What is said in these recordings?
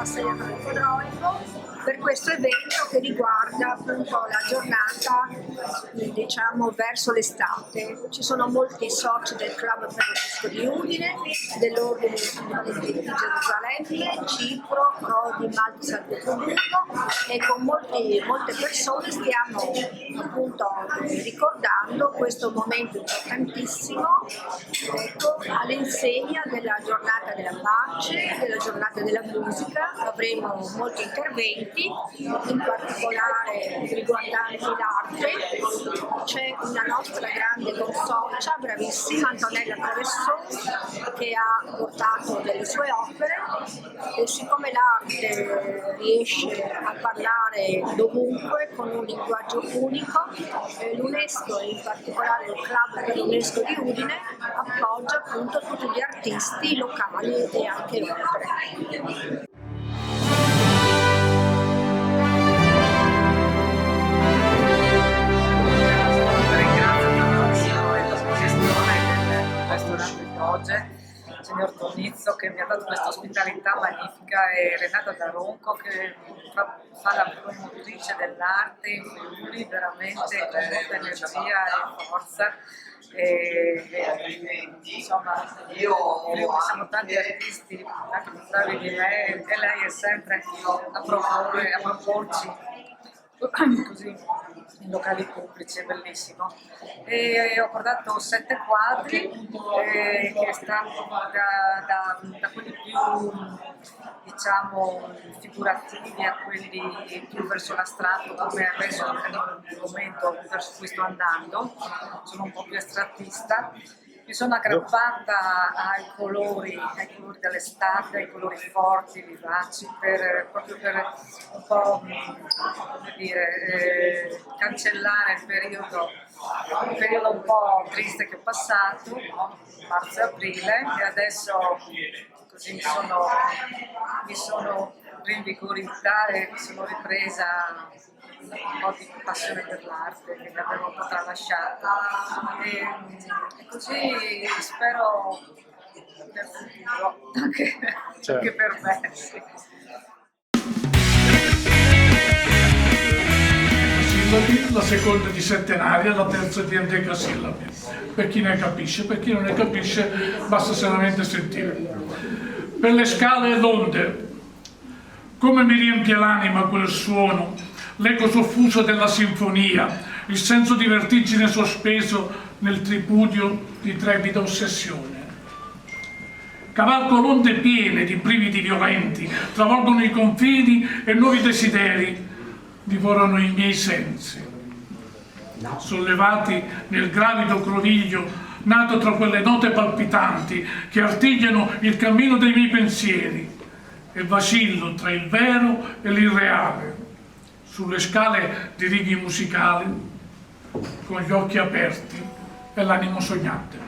Massagliano del Codroico per questo evento che riguarda appunto la giornata, diciamo, verso l'estate. Ci sono molti soci del Club per l'UNESCO di Udine, dell'Ordine di Gerusalemme, Cipro, Rodi, Malta, San Pietroburgo, e con molte persone stiamo appunto ricordando questo momento importantissimo, ecco, all'insegna della giornata della pace, della giornata della musica. Avremo molti interventi, in particolare riguardanti l'arte. C'è una nostra grande consorcia, bravissima, Antonella Travessone, che ha portato delle sue opere, e siccome l'arte riesce a parlare dovunque con un linguaggio unico, l'UNESCO, in particolare il Club per l'UNESCO di Udine, appoggia appunto tutti gli artisti locali e anche oltre. Signor Tonizzo, che mi ha dato questa ospitalità magnifica, e Renata Daronco, che fa la promotrice dell'arte in Friuli veramente con molta energia e forza. Insomma, siamo tanti artisti, anche più bravi di me, e lei è sempre a proporci così in locali pubblici, è bellissimo. E ho portato 7 quadri che stanno da quelli più, diciamo, figurativi a quelli più verso l'astratto, come adesso nel momento verso cui sto andando. Sono un po' più astrattista. Mi sono aggrappata ai colori dell'estate, ai colori forti, vivaci, proprio per un po', come dire, cancellare il periodo un po' triste che ho passato, no? Marzo e aprile, e adesso così mi sono rinvigorita e mi sono ripresa un po' di passione per l'arte che mi avevo un po' tralasciata, e così spero nel futuro anche per me. Sì. La seconda di settenaria, la terza di endecasillabi, per chi ne capisce, per chi non ne capisce basta solamente sentire. Per le scale e l'onde, come mi riempie l'anima quel suono, l'eco soffuso della sinfonia, il senso di vertigine sospeso nel tripudio di trepida ossessione. Cavalco l'onde piene di brividi violenti, travolgono i confini e nuovi desideri divorano i miei sensi. Sollevati nel gravido groviglio, nato tra quelle note palpitanti che artigliano il cammino dei miei pensieri, e vacillo tra il vero e l'irreale, sulle scale di righi musicali, con gli occhi aperti e l'animo sognante.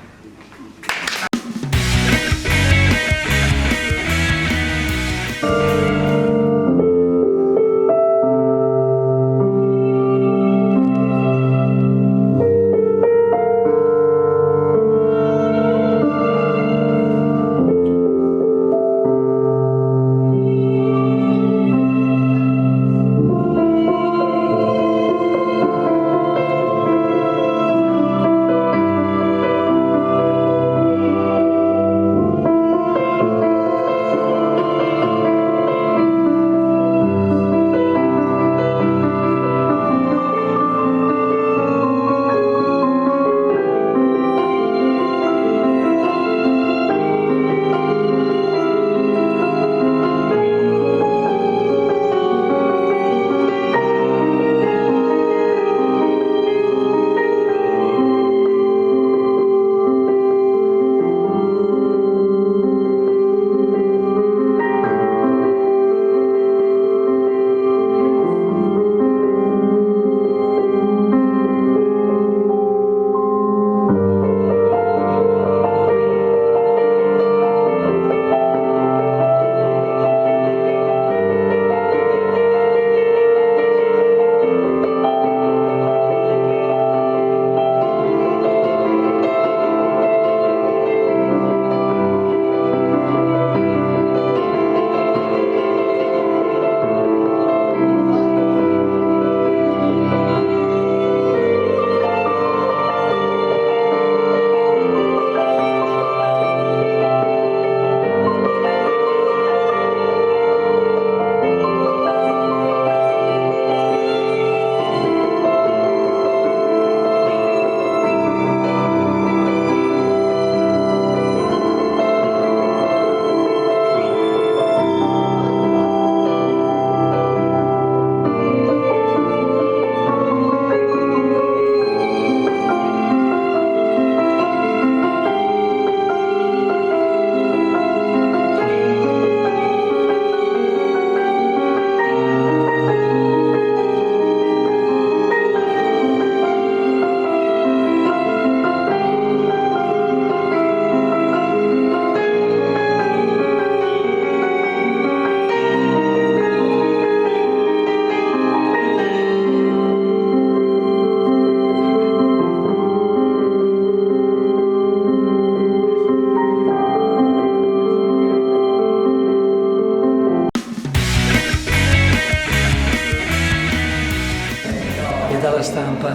dalla stampa.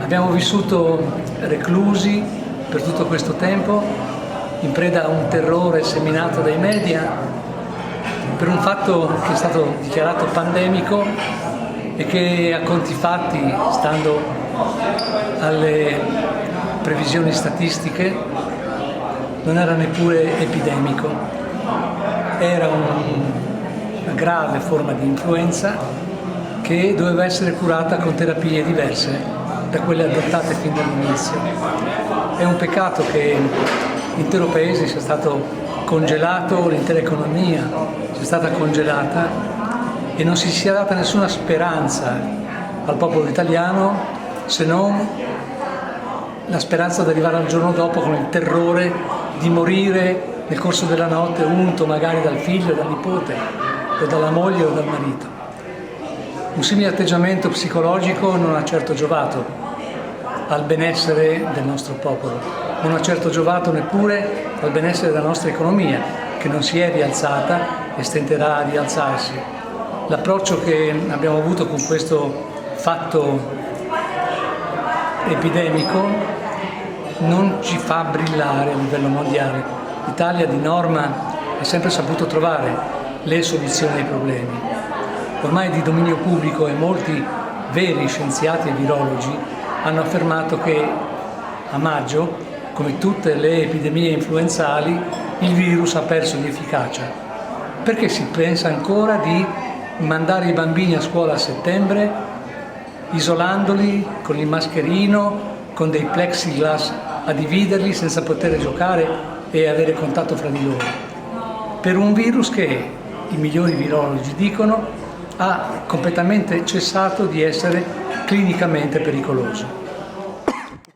Abbiamo vissuto reclusi per tutto questo tempo, in preda a un terrore seminato dai media, per un fatto che è stato dichiarato pandemico e che a conti fatti, stando alle previsioni statistiche, non era neppure epidemico. Era una grave forma di influenza che doveva essere curata con terapie diverse da quelle adottate fin dall'inizio. È un peccato che l'intero paese sia stato congelato, l'intera economia sia stata congelata e non si sia data nessuna speranza al popolo italiano, se non la speranza di arrivare al giorno dopo con il terrore di morire nel corso della notte, unto magari dal figlio, dal nipote, o dalla moglie o dal marito. Un simile atteggiamento psicologico non ha certo giovato al benessere del nostro popolo, non ha certo giovato neppure al benessere della nostra economia, che non si è rialzata e stenterà a rialzarsi. L'approccio che abbiamo avuto con questo fatto epidemico non ci fa brillare a livello mondiale. L'Italia di norma ha sempre saputo trovare le soluzioni ai problemi. Ormai di dominio pubblico e molti veri scienziati e virologi hanno affermato che a maggio, come tutte le epidemie influenzali, il virus ha perso di efficacia. Perché si pensa ancora di mandare i bambini a scuola a settembre, isolandoli con il mascherino, con dei plexiglass a dividerli senza poter giocare e avere contatto fra di loro, per un virus che i migliori virologi dicono ha completamente cessato di essere clinicamente pericoloso.